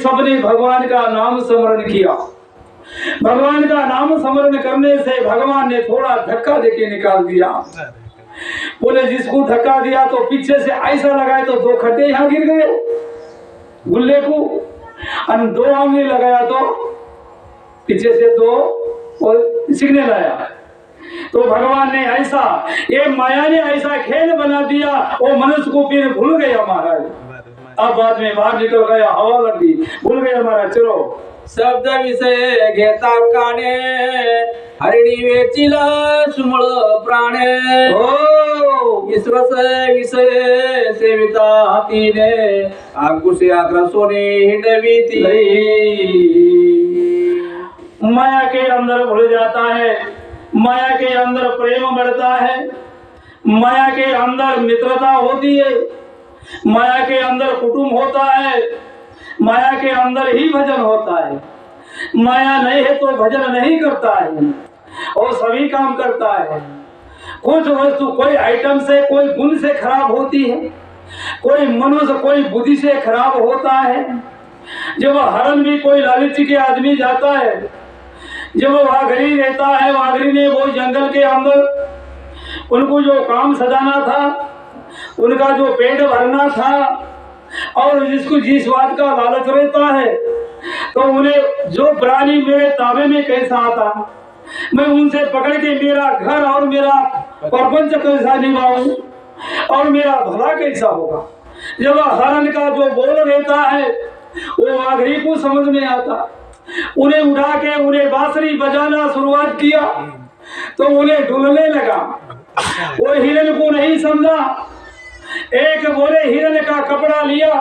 सबने भगवान का नाम स्मरण किया। भगवान का नाम स्मरण करने से भगवान ने थोड़ा धक्का देके निकाल दिया। बोले जिसको धक्का दिया तो पीछे से ऐसा लगाए तो 2 खड्डे यहाँ गिर गए गुल्ले को, और 2 आंगली लगाया तो पीछे से 2 और सिग्नल आया। तो भगवान ने ऐसा, ये माया ने ऐसा खेल बना दिया, वो मनुष्य को फिर भूल गया महाराज। अब बाद में बाहर निकल गया, हवा लगी, भूल गया महाराज। चलो शब्द विषय घेता काने हरिणी वेचिला सुमळ प्राणे विश्वास विषय सेविता हातीने आकुशे आग्रसोने हिंडवीती। माया के अंदर भूल जाता है, माया के अंदर प्रेम बढ़ता है, माया के अंदर मित्रता होती है, माया के अंदर कुटुंब होता है, माया के अंदर ही भजन होता है। माया नहीं है तो भजन नहीं करता है और सभी काम करता है। कुछ वस्तु कोई आइटम से, कोई गुण से खराब होती है, कोई मनुष्य कोई बुद्धि से खराब होता है। जब हरण भी कोई लालची के आदमी जाता है, जब वाघरी रहता है, वाघरी ने वो जंगल के अंदर उनको जो काम सजाना था, उनका जो पेट भरना था, और जिसको जिस बात का लालच रहता है, तो उन्हें जो प्राणी मेरे ताबे में कैसा आता, मैं उनसे पकड़ के मेरा घर और मेरा प्रपंच कैसा निभाऊं और मेरा भला कैसा होगा। जब हरण का जो बोल रहता है वो वाघरी को समझ में आता, उन्हें उठा के उन्हें बांसुरी बजाना शुरुआत किया तो उन्हें ढूंढने लगा। वो हिरण को नहीं समझा, एक बोले हिरण का कपड़ा लिया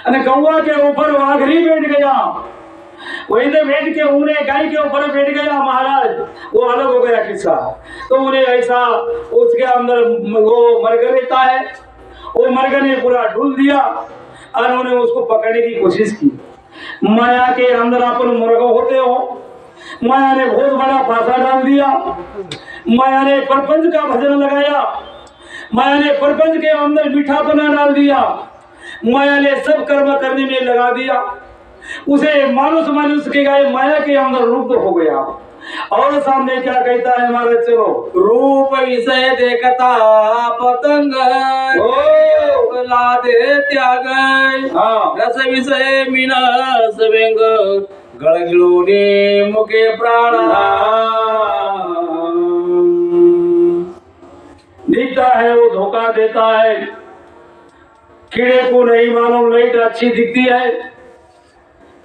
और गौवा के ऊपर वाघरी बैठ गया, वहीं से बैठ के उन्हें गाय के ऊपर बैठ गया महाराज। वो अलग हो गया किस्सा। तो उन्हें ऐसा उसके अंदर वो मर्ग रहता है, वो मर्ग ने पूरा ढूंढ दिया और उन्हें उसको पकड़ने की कोशिश की। माया के अंदर अपन मर्ग होते हो, माया ने बहुत बड़ा फांसा डाल दिया, माया ने प्रपंच का भजन लगाया, माया ने प्रपंच के अंदर मीठापना डाल दिया, माया ने सब कर्म करने में लगा दिया, उसे मानुष के गाय माया के अंदर रुग्ध हो गया। और सामने क्या कहता है महाराज, चलो रूप विषय देखता पतंग लादे त्याग रस विषय मीनस व्यंग गळगिळूनी मुखे प्राण। दिखता है वो धोखा देता है, कीड़े को नहीं मालूम लाइट अच्छी दिखती है,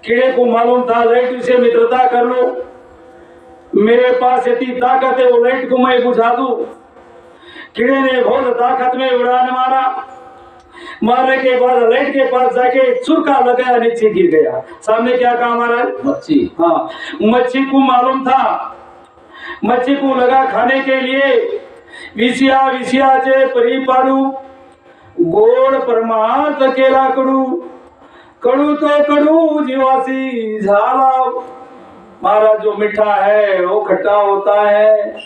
कीड़े को मालूम था लाइट से मित्रता कर लो, मेरे पास इतनी ताकत है वो लाइट को मैं बुझा दूं। कीड़े ने बहुत ताकत में उड़ान मारा, मारने के बाद लाइट के पास जाके चुरका लगाया, नीचे गिर गया। सामने क्या कहा महाराज, मच्छी। हाँ, मच्छी को मालूम था, मच्छी को लगा खाने के लिए विषया विषयाचे परी पाडू, गोड परमार्थ केला कडू, कडू तो कडू जीवासी झाला। महाराज जो मीठा है वो खट्टा होता है,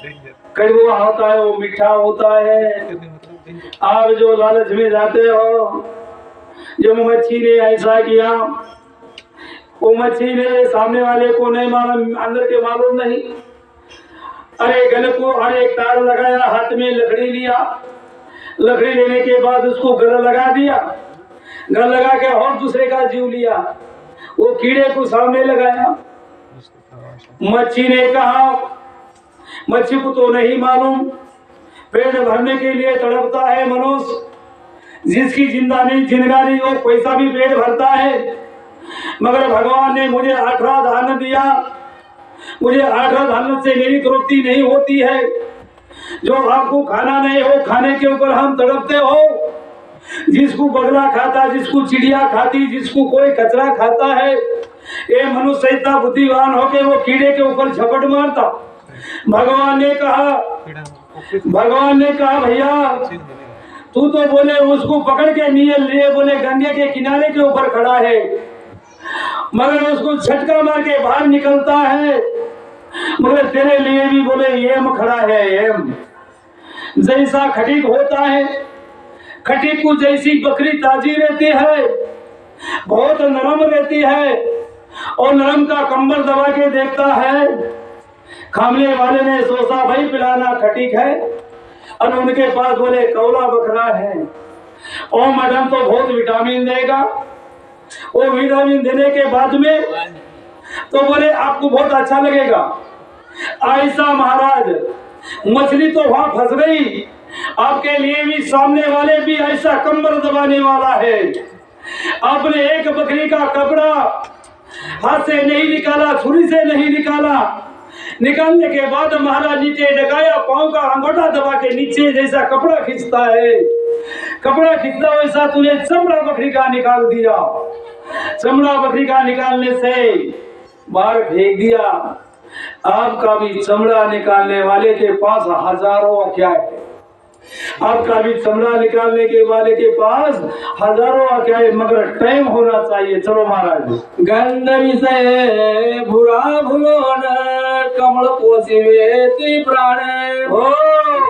कड़वा होता है वो मीठा होता है। आप जो लालच में जाते हो, जो मच्छी ने ऐसा किया, वो मच्छी ने सामने वाले को नहीं मालूम, अंदर के मालूम नहीं। अरे गले को अरे एक तार लगाया, हाथ में लकड़ी लिया, लकड़ी लेने के बाद उसको गला लगा दिया, गला लगा के और दूसरे का जीव लिया, वो कीड़े को सामने लगाया। मच्छी ने कहा, मच्छी को तो नहीं मालूम पेट भरने के लिए तड़पता है मनुष्य, जिसकी जिंदगानी और पैसा भी पेट भरता है, मगर भगवान ने मुझे 18 धान दिया, मुझे 18 धान से मेरी तृप्ति नहीं होती है। जो आपको खाना नहीं हो, खाने के ऊपर हम तड़पते हो। जिसको बगला खाता, जिसको चिड़िया खाती, जिसको कोई कचरा खाता है, ये मनुष्य इतना बुद्धिमान होके वो कीड़े के ऊपर झपट मारता। भगवान ने कहा भैया तू तो बोले उसको पकड़ के लिए बोले गंगे के किनारे के ऊपर खड़ा है, मगर उसको झटका मार के बाहर निकलता है, मगर तेरे लिए भी बोले एम खड़ा है। एम जैसा खटीक होता है, खटीक को जैसी बकरी ताजी रहती है, बहुत नरम रहती है और नरम का कंबल दबा के देखता है। खामने वाले ने सोचा भाई पिलाना खटीक है, और उनके पास बोले कौला बकरा है और मैडम तो बहुत विटामिन देगा। वो विटामिन देने के बाद में तो बोले आपको बहुत अच्छा लगेगा। ऐसा महाराज मछली तो वहां फंस गई, आपके लिए भी सामने वाले भी ऐसा कंबल दबाने वाला है। आपने एक बकरी का कपड़ा हाथ से नहीं निकाला, छुरी से नहीं निकाला, निकालने के बाद महाराज नीचे डगाया, पांव का अंगूठा दबा के नीचे जैसा कपड़ा खींचता है, कपड़ा खींचता वैसा तूने चमड़ा बकरी का निकाल दिया। चमड़ा बकरी का निकालने से बाहर फेंक दिया। आपका भी चमड़ा निकालने वाले के पास हजारों क्या है, आपका भी चमड़ा निकालने के वाले के पास हजारों क्या है, मगर टाइम होना चाहिए। चलो महाराज। गंध विषय भुरा भुलोन कमल पोषिवे ती प्राण हो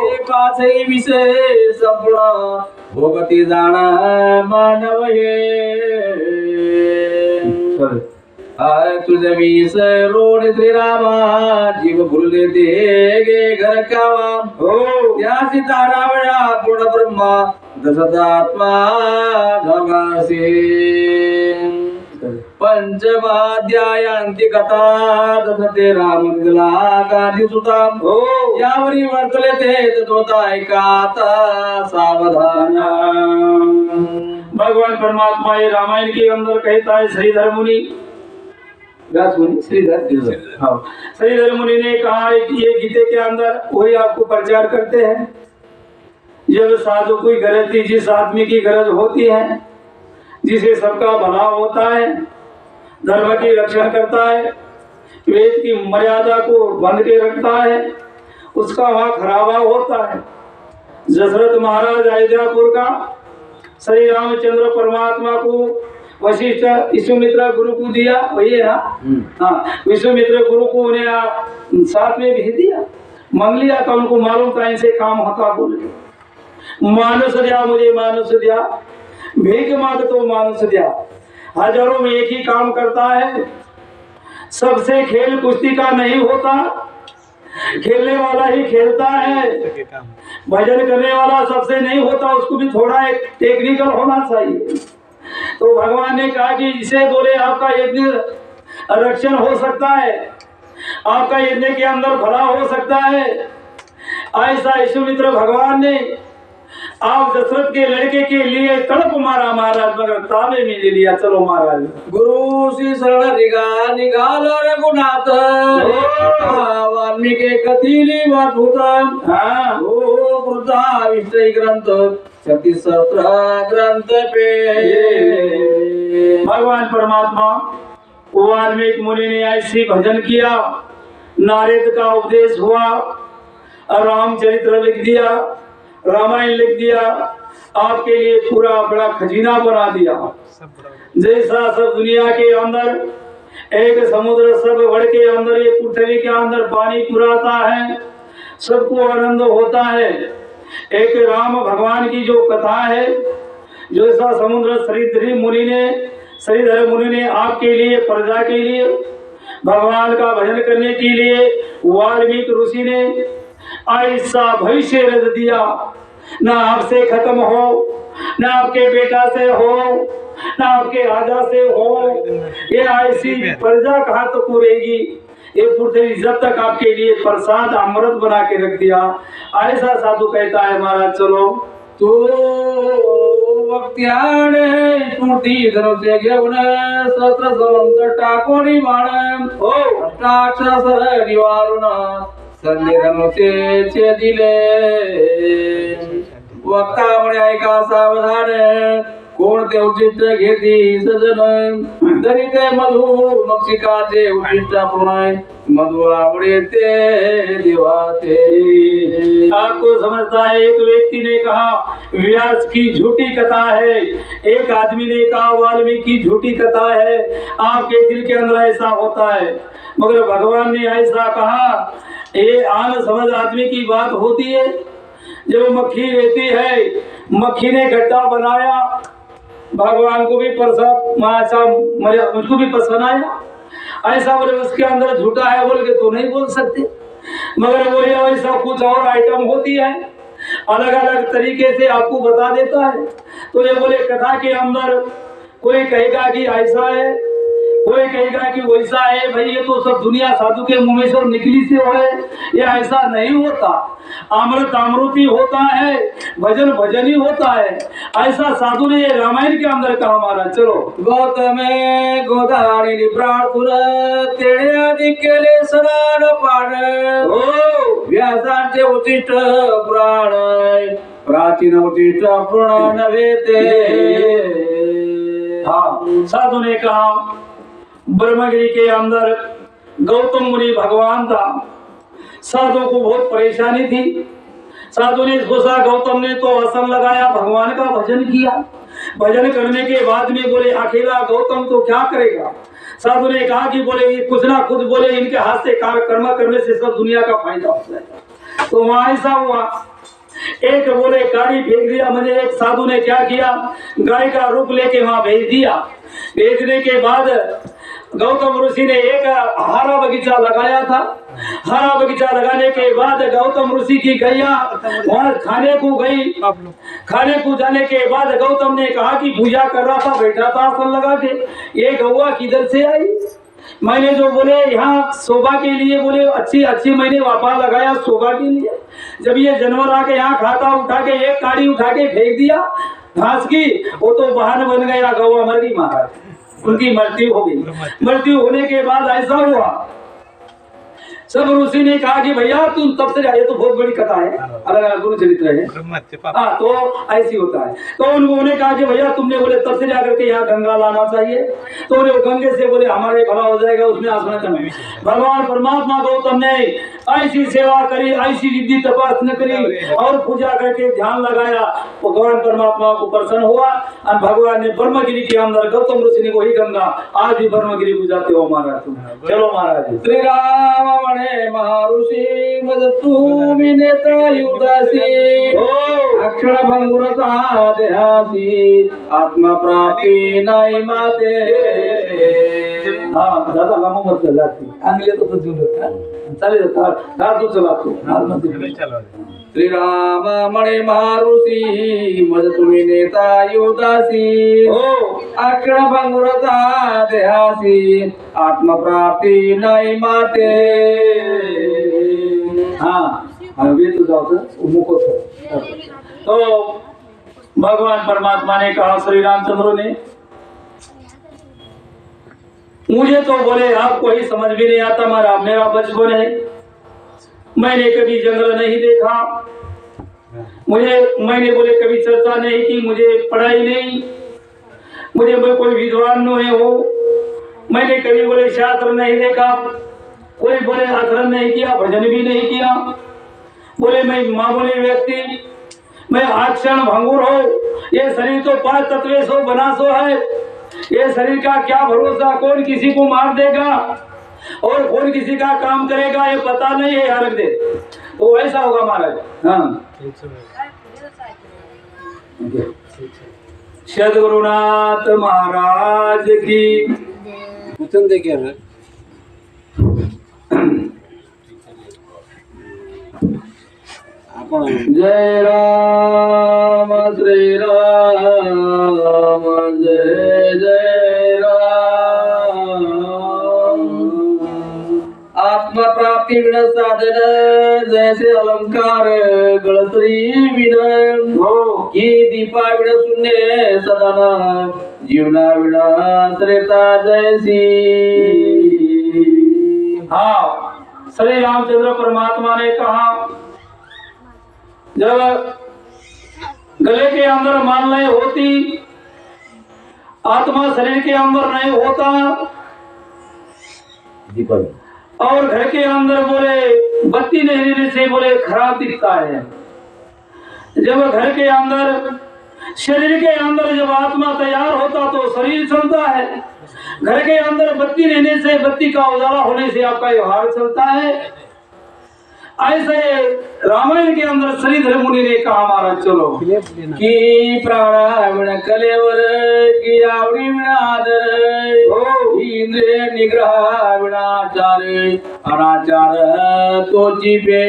एकाचे विषय संपूर्ण भोगती जाण मानव हे। तुझे विषय रोड श्रीरामा जीव भूल दे गे घर कावा हो या सीतारामया पूर्ण ब्रह्मा दशदात्मा धमासे। पंचमाध्यायांती कथा दशते राम गादी सुता हो यावरी वर्तले ते तत्वता ऐकाता सावधान। भगवान परमात्मा ये रामायण के अंदर कहता है, श्रीधर मुनि श्रीधर मुनि ने कहा है कि ये गीते के अंदर वही आपको प्रचार करते हैं। जब साधु कोई गरज, जिस आदमी की गरज होती है, जिसे सबका भला होता है, धर्म की रक्षा करता है, वेद की मर्यादा को बंद के रखता है, उसका वहाँ खराबा होता है। दशरथ महाराज अयोध्यापुर का श्री रामचंद्र परमात्मा को वशिष्ठ विश्वामित्र गुरु को दिया, वही है हाँ, विश्वामित्र गुरु को उन्हें साथ में भेज दिया। मांग लिया था, उनको मालूम था इनसे काम होता, बोल के मानुष दिया, मुझे मानुष दिया, भीख मांग तो मानुष दिया। हजारों में एक ही काम करता है। सबसे खेल कुश्ती का नहीं होता, खेलने वाला ही खेलता है। भजन करने वाला सबसे नहीं होता, उसको भी थोड़ा एक टेक्निकल होना चाहिए। तो भगवान ने कहा कि इसे बोले आपका यज्ञ रक्षण हो सकता है, आपका यज्ञ के अंदर भला हो सकता है। ऐसा विश्वामित्र भगवान ने आप दशरथ के लड़के के लिए तड़प मारा महाराज, मगर ताबे में ले लिया। चलो महाराज। गुरु श्री शरण रिगा निगाल रघुनाथ वाल्मीकि कथिली वाभूत हाँ ओ वृद्धा विष्णु ग्रंथ 36 ग्रंथ पे। भगवान परमात्मा वाल्मीकि मुनि ने ऐसी भजन किया, नारद का उपदेश हुआ, रामचरित्र लिख दिया, रामायण लिख दिया, आपके लिए पूरा बड़ा खजीना बना दिया। जैसा सब दुनिया के अंदर एक समुद्र, सब वड़ के अंदर ये पृथ्वी के अंदर पानी पुराता है, सबको आनंद होता है। एक राम भगवान की जो कथा है, जो ऐसा समुद्र श्रीधर मुनि ने आपके लिए, प्रजा के लिए, भगवान का भजन करने के लिए वाल्मीकि ऋषि ने ऐसा भविष्य रच दिया। ना आपसे खत्म हो, ना आपके बेटा से हो, ना आपके राजा से हो, ये ऐसी प्रजा कहाँ तो पूरेगी। ये पृथ्वी जब तक आपके लिए प्रसाद अमृत बना के रख दिया। ऐसा साधु कहता है महाराज। चलो तो वक्त्याने स्मृती धनुष्य घेऊन सहस्र समंत टाकोनी बाण हो अष्टाक्षर निवारून संधी धनुष्य छेदिले। वक्ता म्हणे ऐका सावधान, कोणते उचिष्ट घेती सजन, तरी ते मधु मक्षिकाचे उचिष्ट प्रणय, मधु आवडे ते देवाते। आपको समझता है, एक व्यक्ति ने कहा व्यास की झूठी कथा है, एक आदमी ने कहा वाल्मीकि की झूठी कथा है। आपके दिल के अंदर ऐसा होता है, मगर भगवान ने ऐसा कहा। ये आन समझ आदमी की बात होती है। जब मक्खी रहती है, मक्खी ने गड्ढा बनाया, भगवान को भी मुझको भी पसंद आया। ऐसा बोले उसके अंदर झूठा है बोल के तो नहीं बोल सकते, मगर बोले ऐसा कुछ और आइटम होती है, अलग अलग तरीके से आपको बता देता है। तो ये बोले कथा के अंदर कोई कहेगा कि ऐसा है, कोई कहेगा कि वैसा है। भाई ये तो सब दुनिया साधु के मुंह में से निकली से है, ये ऐसा नहीं होता। अमृत अमृत ही होता है, भजन भजन ही होता है। ऐसा साधु ने ये रामायण के अंदर कहा मारा। चलो गौतमे गोदावरी प्रार्थुर तेणे आदि केले स्नान पाण व्यासांचे उचिष्ट पुराण प्राचीन उचिष्ट पुराण वेते। हाँ, साधु ने कहा ब्रह्मगिरी के अंदर गौतम मुनि भगवान था। साधु को बहुत परेशानी थी। साधु ने सोचा, गौतम ने तो आसन लगाया, भगवान का भजन किया। भजन करने के बाद में बोले अकेला गौतम तो क्या करेगा। साधु ने कहा कि बोले ये कुछ ना कुछ बोले इनके हाथ से कर्म करने से सब दुनिया का फायदा हो जाएगा। तो वहां ऐसा हुआ, एक बोले गाड़ी फेंक दिया। मुझे एक साधु ने क्या किया, गाय का रूप लेके वहां भेज दिया। भेजने के बाद गौतम ऋषि ने एक हरा बगीचा लगाया था। हरा बगीचा लगाने के बाद गौतम ऋषि की गैया वहां खाने को गई। खाने को जाने के बाद गौतम ने कहा कि पूजा कर रहा था, बैठा था आसन लगा के, ये गौवा किधर से आई। मैंने जो बोले यहाँ शोभा के लिए बोले अच्छी अच्छी मैंने वापा लगाया शोभा के लिए। जब ये जानवर आके यहाँ खाता उठा के एक काड़ी उठा के फेंक दिया घास की, वो तो बहान बन गया, गौवा मर गई महाराज, उनकी मृत्यु हो गई। मृत्यु होने के बाद ऐसा हुआ, सब ऋषि ने कहा कि भैया तुम तब से आए, तो बहुत बड़ी कथा है, अलग अलग गुरु चरित्र है। हाँ, तो ऐसी होता है। तो उन्होंने कहा कि भैया तुमने बोले तब से जाकर के यहाँ गंगा लाना चाहिए। तो उन्हें गंगे से बोले हमारे भला हो जाएगा, उसमें आसना करना। भगवान परमात्मा गौतम ने ऐसी सेवा करी, ऐसी विधि तपासना करी और पूजा करके ध्यान लगाया। भगवान परमात्मा को प्रसन्न हुआ और भगवान ने ब्रह्मगिरी के अंदर गौतम ऋषि ने वही गंगा आज भी ब्रह्मगिरी पूजाते हो महाराज। तुम चलो महाराज। श्री राम महर्षि मजतु विनेता युदासी अक्षर भंगुरता देहासी आत्मा प्राप्ति नाही माते। हाँ दादा कामों मत कर जाती आंगले तो कुछ नहीं चालेल कार तू चला तू श्री राम मणे महर्षि मजतु विनेता युदासी अक्षर भंगुरता देहासी आत्मा प्राप्ति नाही माते। हाँ अभी तो जाओ मुको तो भगवान परमात्मा ने कहा श्री रामचंद्र ने, मुझे तो बोले आपको ही समझ भी नहीं आता, मेरा बचपन है, मैंने कभी जंगल नहीं देखा, मैंने बोले कभी चर्चा नहीं की, मुझे पढ़ाई नहीं, मुझे कोई विद्वान नहीं हो, मैंने कभी बोले शास्त्र नहीं देखा, कोई बोले आचरण नहीं किया, भजन भी नहीं किया। बोले मैं मामूली व्यक्ति, मैं आक्षण भंगुर हो, ये शरीर तो 5 तत्व सो बना सो है, ये शरीर का क्या भरोसा, कौन किसी को मार देगा और कौन किसी का काम करेगा ये पता नहीं है यार दे। तो ऐसा होगा महाराज। हाँ सद्गुरुनाथ महाराज की वचन दे क्या जय राम श्री राम जय जय राम। आत्मा प्राप्ति विण साधन जैसे अलंकार गळसरी विण की दीपा विण शून्य सदन जीवना विण श्रेता जैसी। हाँ श्री रामचंद्र परमात्मा ने कहा, जब गले के अंदर मान नहीं होती, आत्मा शरीर के अंदर नहीं होता, और घर के अंदर बोले बत्ती नहीं देने से बोले खराब दिखता है। जब घर के अंदर शरीर के अंदर जब आत्मा तैयार होता तो शरीर चलता है। घर के अंदर बत्ती रहने से, बत्ती का उजाला होने से आपका व्यवहार चलता है। ऐसे रामायण के अंदर श्रीधर मुनि ने कहा महाराज चलो की प्राणाविण कलेवर की आवडी विण आदर हो इंद्रिय निग्रह विणाचार अनाचार तोची पे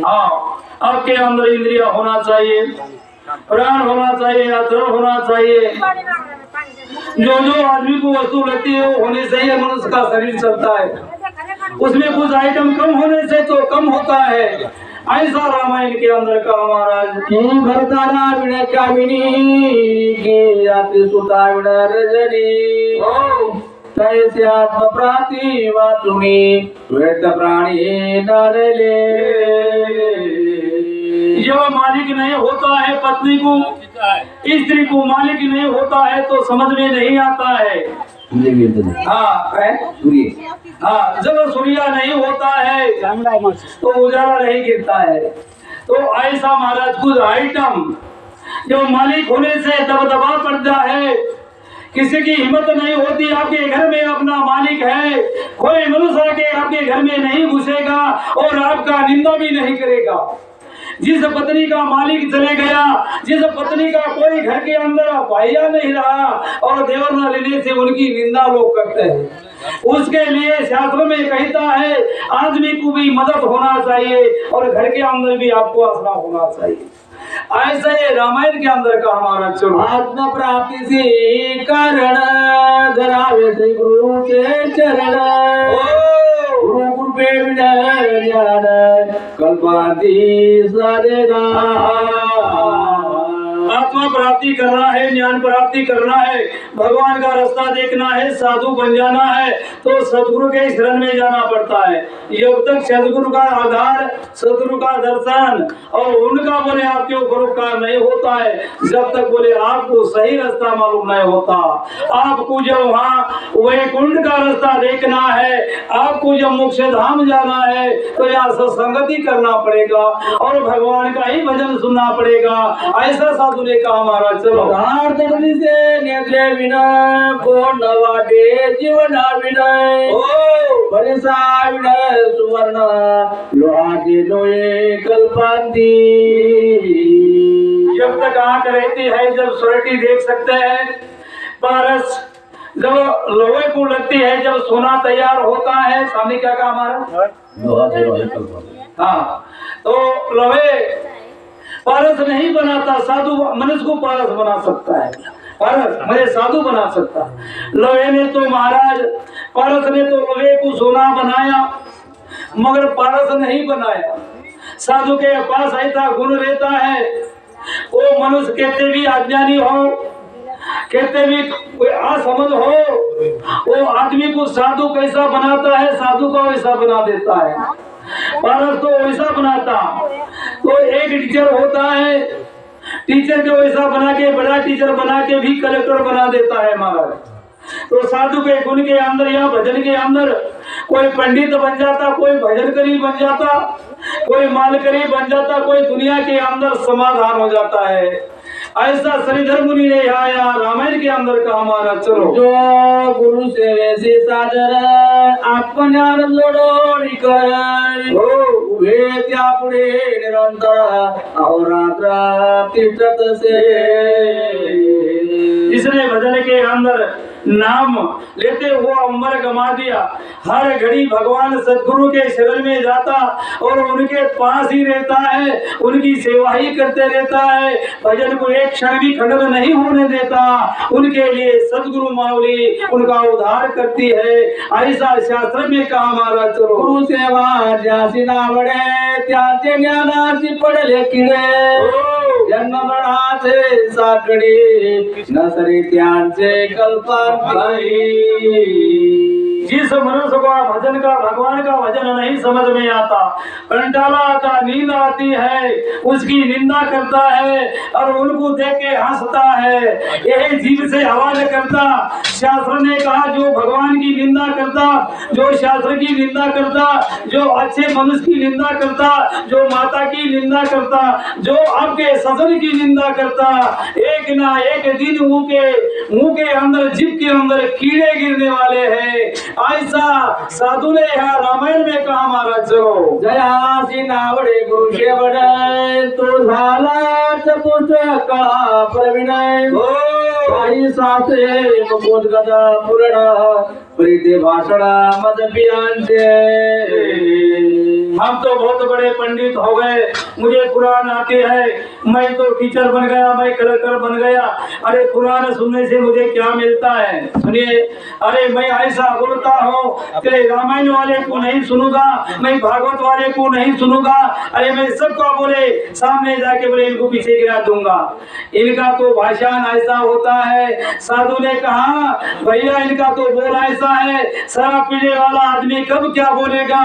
आपके अंदर इंद्रिया होना चाहिए, प्राण होना चाहिए, आचरण होना चाहिए। जो जो आदमी को वस्तु लगती है वो होने से ही मनुष्य का शरीर चलता है। उसमें कुछ आइटम कम होने से तो कम होता है। ऐसा रामायण के अंदर का महाराज की भरताना विण कामिनी की अति सुता विण रजनी तैसे आत्म प्राप्ति वाचुनी वेद प्राणी नारले। जब मालिक नहीं होता है पत्नी को, स्त्री को मालिक नहीं होता है तो समझ में नहीं आता है। हाँ, जब सूर्य नहीं होता है तो उजाला नहीं गिरता है। तो ऐसा महाराज कुछ आइटम जो मालिक होने से दबदबा पड़ता है, किसी की हिम्मत नहीं होती। आपके घर में अपना मालिक है, कोई मनुष्य के आपके घर में नहीं घुसेगा और आपका निंदा भी नहीं करेगा। जिस पत्नी का मालिक चले गया, जिस पत्नी का कोई घर के अंदर भाइया नहीं रहा और देवर न लेने से उनकी निंदा लोग करते हैं, उसके लिए शास्त्र में कहता है आदमी को भी मदद होना चाहिए और घर के अंदर भी आपको आसरा होना चाहिए। ऐसे रामायण के अंदर का हमारा चलो आत्म प्राप्ति से कारण धरावे श्री गुरु के चरण गुरु कृपे ज्ञान कल्पांति साधना। आत्मा प्राप्ति करना है, ज्ञान प्राप्ति करना है, भगवान का रास्ता देखना है, साधु बन जाना है तो सदगुरु के शरण में जाना पड़ता है। जब तक सदगुरु का आधार, सदगुरु का दर्शन और उनका बोले आपके ऊपर उपकार नहीं होता है, जब तक बोले आपको सही रास्ता मालूम नहीं होता। आपको जब वहाँ वैकुंठ का रास्ता देखना है, आपको जब मोक्ष धाम जाना है तो यहाँ सत्संगति करना पड़ेगा और भगवान का ही भजन सुनना पड़ेगा। ऐसा साधु ने कहा महाराज चलो से नेत्रे बिना को नवाटे जीवना विनय परिसा विनय सुवर्ण लोहाटी लोये कल्पांती। जब तक आंख रहती है, जब सुरटी देख सकते हैं, पारस जब लोहे को लगती है, जब सोना तैयार होता है, सामने क्या कहा हमारा हाँ, तो लोहे पारस नहीं बनाता, साधु मनुष्य को पारस बना सकता है। पारस मुझे साधु बना सकता है। लोहे ने तो महाराज, पारस ने तो लोहे को सोना बनाया मगर पारस नहीं बनाया। साधु के पास ऐसा गुण रहता है, वो मनुष्य कहते भी अज्ञानी हो, कहते भी कोई असमझ हो, वो आदमी को साधु कैसा बनाता है, साधु को वैसा बना देता है। पारस तो वैसा बनाता। तो एक टीचर होता है, टीचर को वैसा बना के, बड़ा टीचर बना के भी कलेक्टर बना देता है महाराज। तो साधु के गुण के अंदर या भजन के अंदर कोई पंडित बन जाता, कोई भजन करी बन जाता, कोई मालकरी बन जाता, कोई दुनिया के अंदर समाधान हो जाता है। ऐसा श्रीधर मुनि ने आया रामायण के अंदर का हमारा चलो जो गुरु से वैसे सादर आपण जोडो वे त्या पुढे निरंतर अहोरात्र तीर्थत से। इसने भजन के अंदर नाम लेते हुआ उम्र गमा दिया, हर घड़ी भगवान सदगुरु के शरण में जाता और उनके पास ही रहता है, उनकी सेवा ही करते रहता है, भजन को एक क्षण भी खंडन नहीं होने देता। उनके लिए सदगुरु माऊली उनका उद्धार करती है। ऐसा शास्त्र में कहा महाराज चलो गुरु सेवा ज्यासी नावडे त्याचे ज्ञानाची पडले किडे जन्म मरणाचे साकडे नसरे त्यांचे कल्पना। जिस मनुष्य को भजन का, भगवान का भजन नहीं समझ में आता, कंटाला आता, नींद आती है, उसकी निंदा करता है और उनको देख के हंसता है, यही जीव से आवाज करता शास्त्र ने कहा जो भगवान की निंदा करता, जो शास्त्र की निंदा करता, जो अच्छे मनुष्य की निंदा करता, जो माता की निंदा करता, जो आपके सजन की निंदा करता, एक ना एक दिन मुंह के अंदर, जीभ के अंदर कीड़े गिरने वाले हैं। ऐसा साधु ने यहाँ रामायण में कहा महाराज। चलो जयासी नावडे गुरु शेवड तो झाला चतुष्ट कळा प्रविणय हो, काही सासे बोध गदा पुरण प्रीते भाषण मद पियांचे। हम तो बहुत बड़े पंडित हो गए, मुझे पुराण आते हैं, मैं तो टीचर बन गया, मैं कलेक्टर बन गया। अरे पुराण सुनने से मुझे क्या मिलता है? सुनिए, अरे मैं ऐसा बोलता हूँ कि रामायण वाले को नहीं सुनूंगा, मैं भागवत वाले को नहीं सुनूंगा। अरे मैं सबको बोले सामने जाके बोले इनको पीछे गिरा दूंगा। इनका तो भाषण ऐसा होता है। साधु ने कहा भैया इनका तो बोल ऐसा है, शराब पीने वाला आदमी कब क्या बोलेगा।